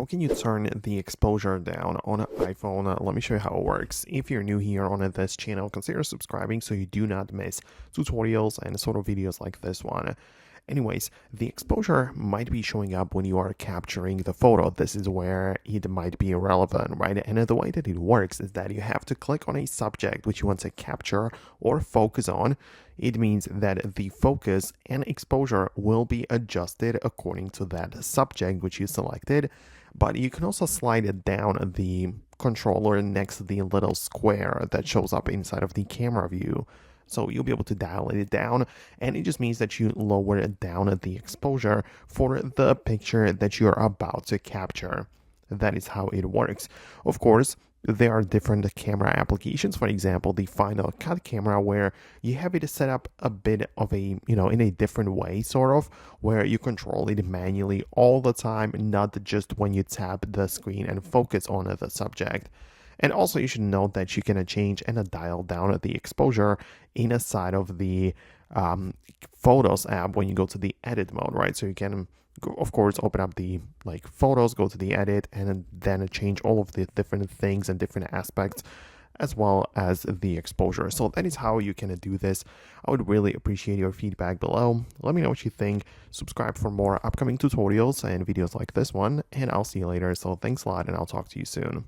how can you turn the exposure down on an iPhone? Let me show you how it works. If you're new here on this channel, consider subscribing so you do not miss tutorials and sort of videos like this one. Anyways, the exposure might be showing up when you are capturing the photo. This is where it might be irrelevant, right? And the way that it works is that you have to click on a subject which you want to capture or focus on. It means that the focus and exposure will be adjusted according to that subject which you selected. But you can also slide it down the controller next to the little square that shows up inside of the camera view. So you'll be able to dial it down, and it just means that you lower it down the exposure for the picture that you're about to capture. That is how it works. Of course, there are different camera applications. For example, the Final Cut camera, where you have it set up a bit of a, in a different way, sort of, where you control it manually all the time, not just when you tap the screen and focus on the subject. And also you should note that you can change and dial down the exposure inside of the Photos app when you go to the edit mode, right? So you can, of course, open up the Photos, go to the edit, and then change all of the different things and different aspects as well as the exposure. So that is how you can do this. I would really appreciate your feedback below. Let me know what you think. Subscribe for more upcoming tutorials and videos like this one, and I'll see you later. So thanks a lot, and I'll talk to you soon.